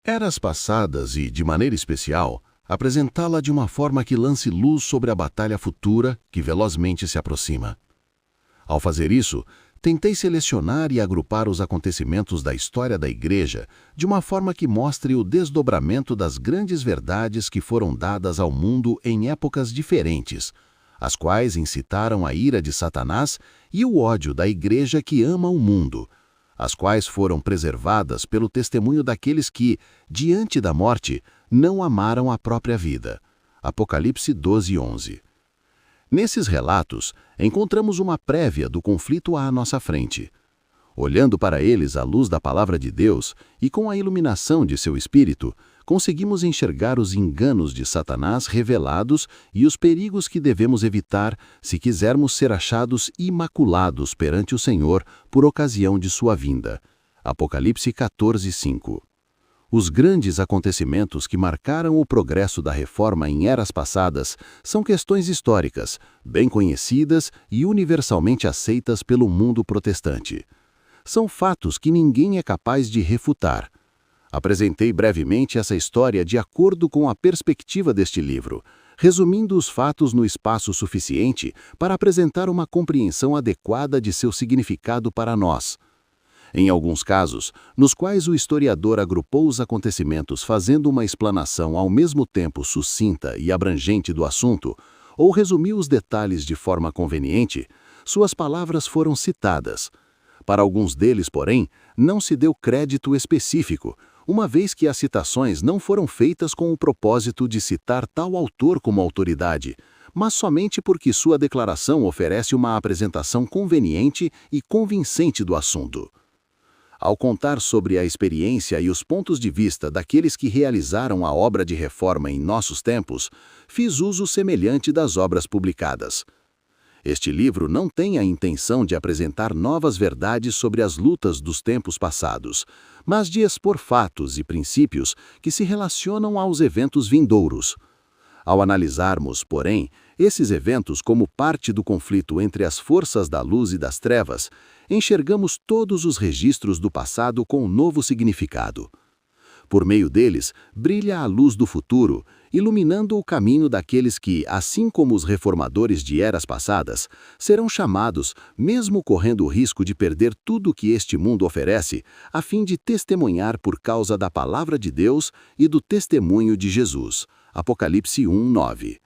Eras passadas e, de maneira especial, apresentá-la de uma forma que lance luz sobre a batalha futura que velozmente se aproxima. Ao fazer isso, tentei selecionar e agrupar os acontecimentos da história da Igreja de uma forma que mostre o desdobramento das grandes verdades que foram dadas ao mundo em épocas diferentes, as quais incitaram a ira de Satanás e o ódio da Igreja que ama o mundo, as quais foram preservadas pelo testemunho daqueles que, diante da morte, não amaram a própria vida. Apocalipse 12:11. Nesses relatos, encontramos uma prévia do conflito à nossa frente. Olhando para eles à luz da palavra de Deus e com a iluminação de seu Espírito, conseguimos enxergar os enganos de Satanás revelados e os perigos que devemos evitar se quisermos ser achados imaculados perante o Senhor por ocasião de sua vinda. Apocalipse 14:5. Os grandes acontecimentos que marcaram o progresso da reforma em eras passadas são questões históricas, bem conhecidas e universalmente aceitas pelo mundo protestante. São fatos que ninguém é capaz de refutar. Apresentei brevemente essa história de acordo com a perspectiva deste livro, resumindo os fatos no espaço suficiente para apresentar uma compreensão adequada de seu significado para nós. Em alguns casos, nos quais o historiador agrupou os acontecimentos fazendo uma explanação ao mesmo tempo sucinta e abrangente do assunto, ou resumiu os detalhes de forma conveniente, suas palavras foram citadas. Para alguns deles, porém, não se deu crédito específico, uma vez que as citações não foram feitas com o propósito de citar tal autor como autoridade, mas somente porque sua declaração oferece uma apresentação conveniente e convincente do assunto. Ao contar sobre a experiência e os pontos de vista daqueles que realizaram a obra de reforma em nossos tempos, fiz uso semelhante das obras publicadas. Este livro não tem a intenção de apresentar novas verdades sobre as lutas dos tempos passados, mas de expor fatos e princípios que se relacionam aos eventos vindouros. Ao analisarmos, porém, esses eventos como parte do conflito entre as forças da luz e das trevas, enxergamos todos os registros do passado com um novo significado. Por meio deles, brilha a luz do futuro, iluminando o caminho daqueles que, assim como os reformadores de eras passadas, serão chamados, mesmo correndo o risco de perder tudo o que este mundo oferece, a fim de testemunhar por causa da palavra de Deus e do testemunho de Jesus. Apocalipse 1:9.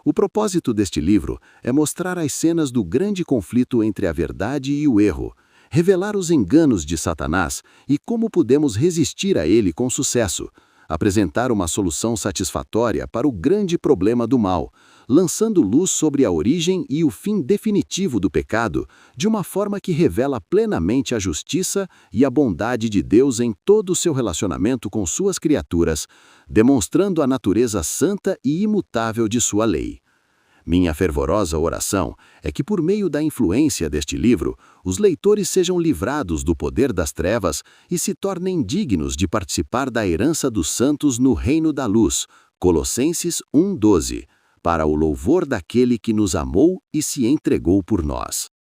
O propósito deste livro é mostrar as cenas do grande conflito entre a verdade e o erro, revelar os enganos de Satanás e como podemos resistir a ele com sucesso, apresentar uma solução satisfatória para o grande problema do mal, lançando luz sobre a origem e o fim definitivo do pecado, de uma forma que revela plenamente a justiça e a bondade de Deus em todo o seu relacionamento com suas criaturas, demonstrando a natureza santa e imutável de sua lei. Minha fervorosa oração é que, por meio da influência deste livro, os leitores sejam livrados do poder das trevas e se tornem dignos de participar da herança dos santos no reino da luz. Colossenses 1:12, para o louvor daquele que nos amou e se entregou por nós.